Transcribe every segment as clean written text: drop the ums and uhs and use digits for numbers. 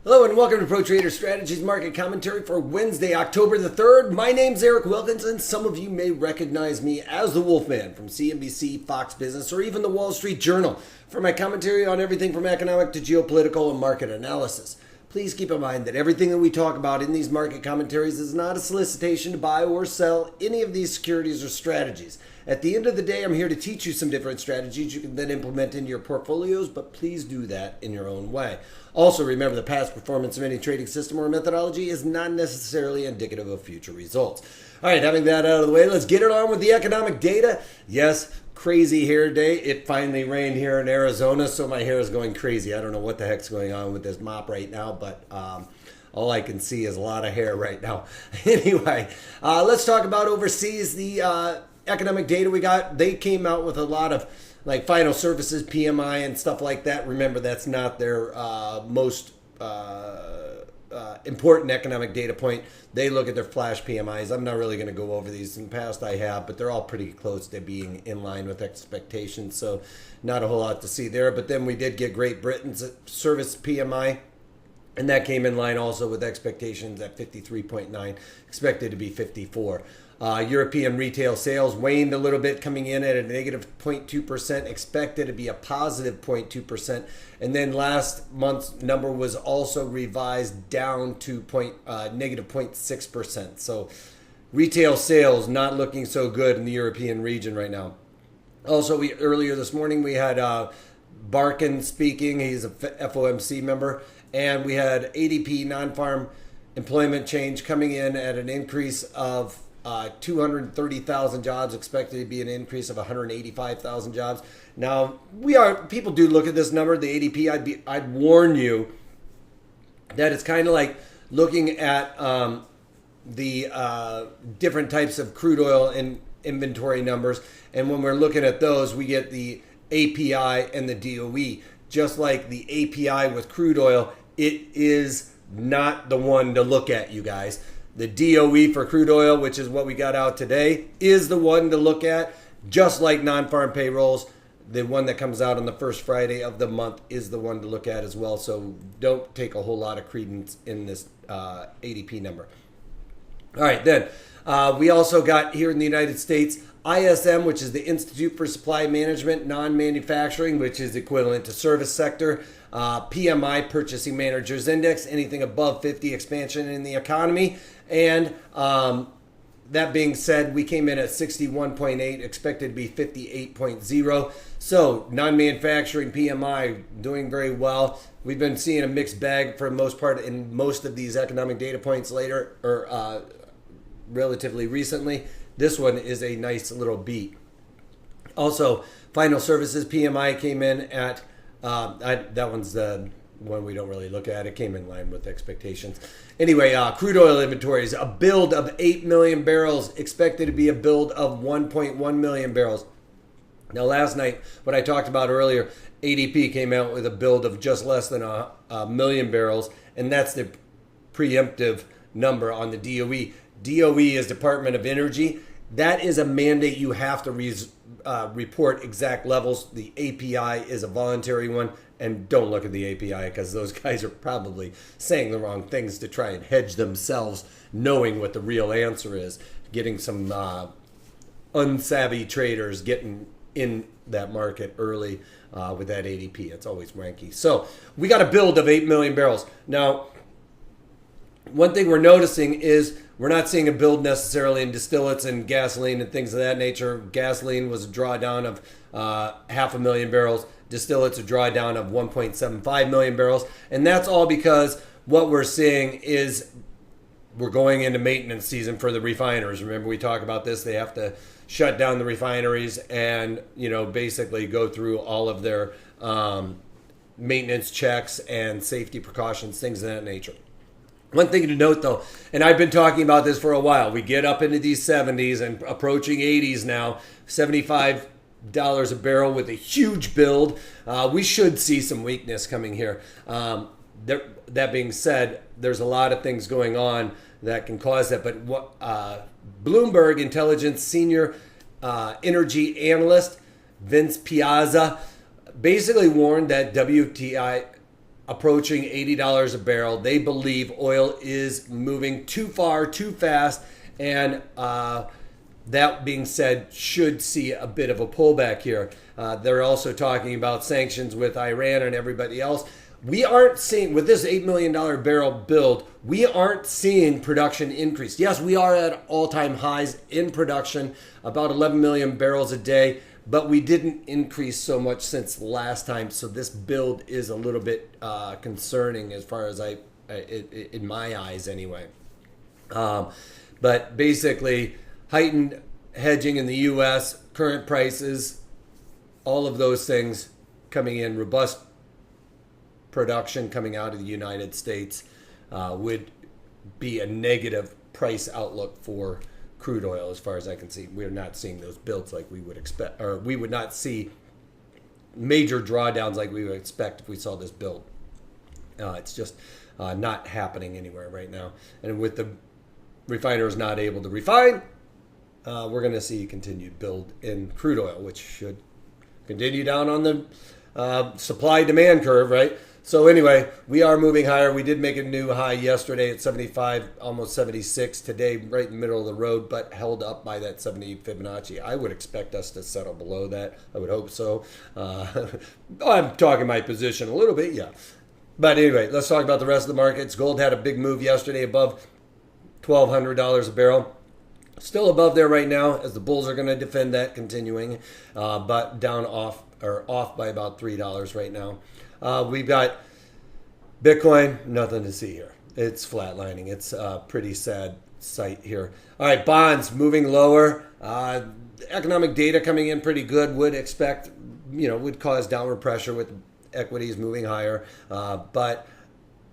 Hello and welcome to Pro Trader Strategies Market Commentary for Wednesday, October the 3rd. My name's Eric Wilkinson. Some of you may recognize me as the Wolfman from CNBC, Fox Business, or even the Wall Street Journal for my commentary on everything from economic to geopolitical and market analysis. Please keep in mind that everything that we talk about in these market commentaries is not a solicitation to buy or sell any of these securities or strategies. At the end of the day, I'm here to teach you some different strategies you can then implement into your portfolios, but please do that in your own way. Also, remember the past performance of any trading system or methodology is not necessarily indicative of future results. All right, having that out of the way, let's get it on with the economic data. Yes, crazy hair day. It finally rained here in Arizona, so my hair is going crazy. I don't know what the heck's going on with this mop right now, but all I can see is a lot of hair right now. Anyway, let's talk about overseas. The economic data we got, they came out with a lot of like final services, PMI and stuff like that. Remember, that's not their most important economic data point. They look at their flash PMIs. I'm not really going to go over these. In the past I have, but they're all pretty close to being in line with expectations. So not a whole lot to see there. But then we did get Great Britain's service PMI. And that came in line also with expectations at 53.9, expected to be 54. European retail sales waned a little bit, coming in at a negative 0.2%, expected to be a positive 0.2%. And then last month's number was also revised down to negative 0.6%. So retail sales not looking so good in the European region right now. Also, earlier this morning we had Barkin speaking. He's a FOMC member. And we had ADP non-farm employment change coming in at an increase of 230,000 jobs, expected to be an increase of 185,000 jobs. Now, people do look at this number, the ADP. I'd warn you that it's kind of like looking at the different types of crude oil and inventory numbers. And when we're looking at those, we get the API and the DOE. Just like the API with crude oil, it is not the one to look at, you guys. The DOE for crude oil, which is what we got out today, is the one to look at. Just like non-farm payrolls, the one that comes out on the first Friday of the month is the one to look at as well. So don't take a whole lot of credence in this ADP number. All right, then we also got here in the United States ISM, which is the Institute for Supply Management, non-manufacturing, which is equivalent to service sector. PMI, Purchasing Managers Index, anything above 50, expansion in the economy. And that being said, we came in at 61.8, expected to be 58.0. So non-manufacturing PMI doing very well. We've been seeing a mixed bag for the most part in most of these economic data points relatively recently. This one is a nice little beat. Also, final services PMI came in at, that one's the one we don't really look at. It came in line with expectations. Anyway, crude oil inventories, a build of 8 million barrels, expected to be a build of 1.1 million barrels. Now, last night, what I talked about earlier, ADP came out with a build of just less than a million barrels, and that's the preemptive number on the DOE. DOE is Department of Energy. That is a mandate. You have to report exact levels. The API is a voluntary one. And don't look at the API because those guys are probably saying the wrong things to try and hedge themselves, knowing what the real answer is. Getting some unsavvy traders getting in that market early with that ADP. It's always wanky. So we got a build of 8 million barrels. Now, one thing we're noticing is we're not seeing a build necessarily in distillates and gasoline and things of that nature. Gasoline was a drawdown of 500,000 barrels. Distillates a drawdown of 1.75 million barrels. And that's all because what we're seeing is we're going into maintenance season for the refiners. Remember, we talk about this. They have to shut down the refineries and, basically go through all of their maintenance checks and safety precautions, things of that nature. One thing to note, though, and I've been talking about this for a while, we get up into these 70s and approaching 80s now, $75 a barrel with a huge build. We should see some weakness coming here. That being said, there's a lot of things going on that can cause that. But Bloomberg Intelligence Senior Energy Analyst Vince Piazza basically warned that WTI approaching $80 a barrel. They believe oil is moving too far, too fast, and that being said, should see a bit of a pullback here. They're also talking about sanctions with Iran and everybody else. We aren't seeing, with this $8 million barrel build, we aren't seeing production increase. Yes, we are at all-time highs in production, about 11 million barrels a day, but we didn't increase so much since last time. So this build is a little bit concerning as far as in my eyes anyway. But basically, heightened hedging in the U.S., current prices, all of those things coming in, robust production coming out of the United States would be a negative price outlook for crude oil as far as I can see. We're not seeing those builds like we would expect, or we would not see major drawdowns like we would expect if we saw this build. It's just not happening anywhere right now. And with the refiners not able to refine, we're going to see a continued build in crude oil, which should continue down on the supply-demand curve, right? So anyway, we are moving higher. We did make a new high yesterday at 75, almost 76. Today, right in the middle of the road, but held up by that 70 Fibonacci. I would expect us to settle below that. I would hope so. I'm talking my position a little bit, yeah. But anyway, let's talk about the rest of the markets. Gold had a big move yesterday above $1,200 a barrel. Still above there right now, as the bulls are going to defend that, continuing, but down off by about $3 right now. We've got Bitcoin, nothing to see here. It's flatlining. It's a pretty sad sight here. All right, bonds moving lower. Economic data coming in pretty good. Would cause downward pressure with equities moving higher. But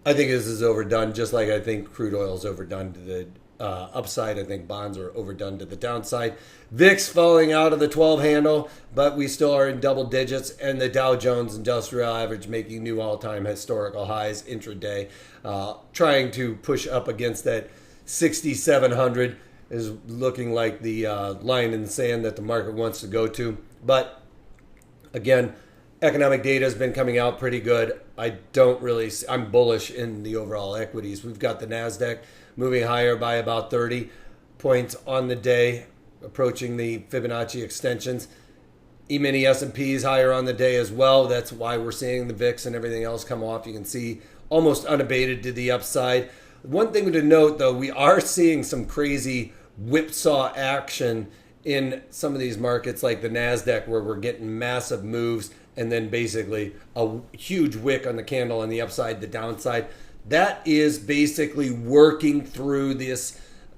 I think this is overdone, just like I think crude oil is overdone to the upside. I think bonds are overdone to the downside. VIX falling out of the 12 handle, but we still are in double digits, and the Dow Jones Industrial Average making new all-time historical highs intraday, trying to push up against that 6,700 is looking like the line in the sand that the market wants to go to. But again, economic data has been coming out pretty good. I'm bullish in the overall equities. We've got the NASDAQ moving higher by about 30 points on the day, approaching the Fibonacci extensions. E-mini S&Ps higher on the day as well. That's why we're seeing the VIX and everything else come off. You can see almost unabated to the upside. One thing to note, though, we are seeing some crazy whipsaw action in some of these markets like the NASDAQ, where we're getting massive moves and then basically a huge wick on the candle on the upside, the downside. That is basically working through these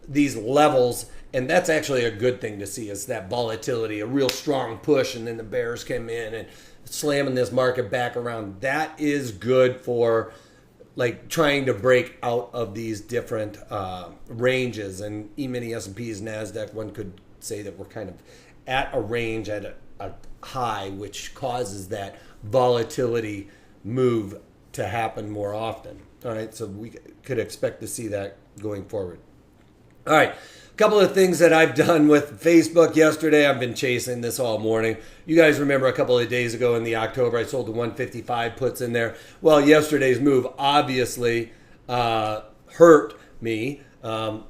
levels, and that's actually a good thing to see, is that volatility, a real strong push, and then the bears came in and slamming this market back around. That is good for like trying to break out of these different ranges. And E-mini S&Ps, NASDAQ, one could say that we're kind of at a range, at a high, which causes that volatility move to happen more often. All right, so we could expect to see that going forward. All right, a couple of things that I've done with Facebook yesterday. I've been chasing this all morning. You guys remember a couple of days ago in the October, I sold the 155 puts in there. Well, yesterday's move obviously hurt me.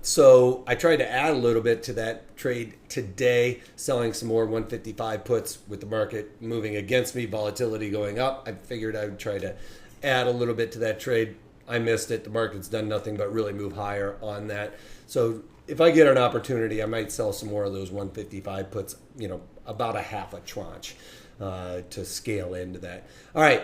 So I tried to add a little bit to that trade today, selling some more 155 puts with the market moving against me, volatility going up. I figured I would try to add a little bit to that trade. I missed it. The market's done nothing but really move higher on that. So if I get an opportunity, I might sell some more of those 155 puts, about a half a tranche to scale into that. All right,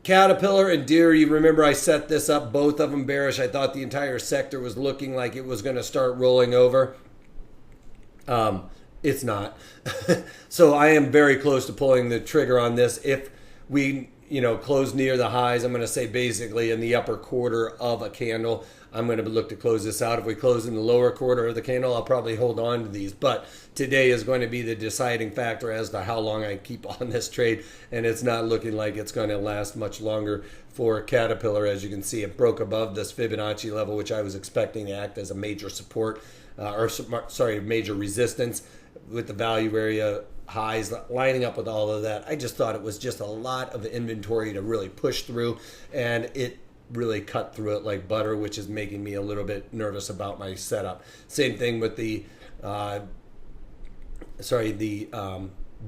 Caterpillar and Deere, you remember I set this up, both of them bearish. I thought the entire sector was looking like it was going to start rolling over. It's not. So I am very close to pulling the trigger on this. If we close near the highs, I'm going to say basically in the upper quarter of a candle, I'm going to look to close this out. If we close in the lower quarter of the candle, I'll probably hold on to these. But today is going to be the deciding factor as to how long I keep on this trade. And it's not looking like it's going to last much longer for Caterpillar. As you can see, it broke above this Fibonacci level, which I was expecting to act as a major support, major resistance, with the value area highs lining up with all of that. I just thought it was just a lot of inventory to really push through, and it really cut through it like butter, which is making me a little bit nervous about my setup. Same thing with the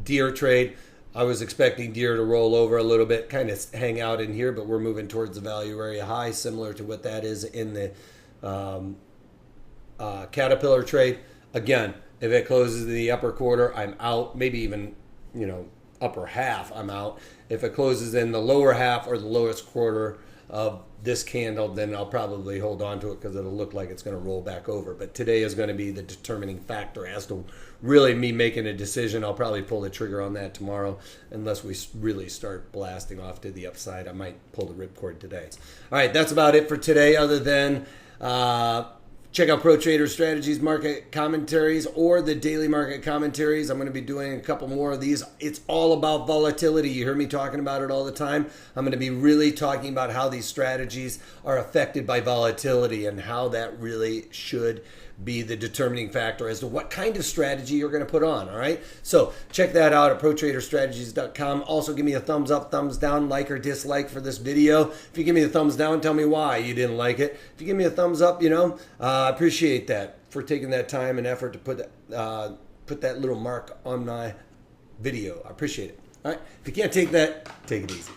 deer trade. I was expecting deer to roll over a little bit, kind of hang out in here, but we're moving towards the value area high, similar to what that is in the caterpillar trade. Again, if it closes in the upper quarter, I'm out. Maybe even, upper half, I'm out. If it closes in the lower half or the lowest quarter of this candle, then I'll probably hold on to it because it'll look like it's going to roll back over. But today is going to be the determining factor as to really me making a decision. I'll probably pull the trigger on that tomorrow unless we really start blasting off to the upside. I might pull the ripcord today. All right, that's about it for today, other than check out Pro Trader Strategies market commentaries or the daily market commentaries. I'm going to be doing a couple more of these. It's all about volatility. You hear me talking about it all the time. I'm going to be really talking about how these strategies are affected by volatility and how that really should be the determining factor as to what kind of strategy you're going to put on. All right, so check that out at protraderstrategies.com. Also give me a thumbs up, thumbs down, like or dislike for this video. If you give me a thumbs down, tell me why you didn't like it. If you give me a thumbs up, I appreciate that for taking that time and effort to put that little mark on my video. I appreciate it. All right, if you can't take that, take it easy.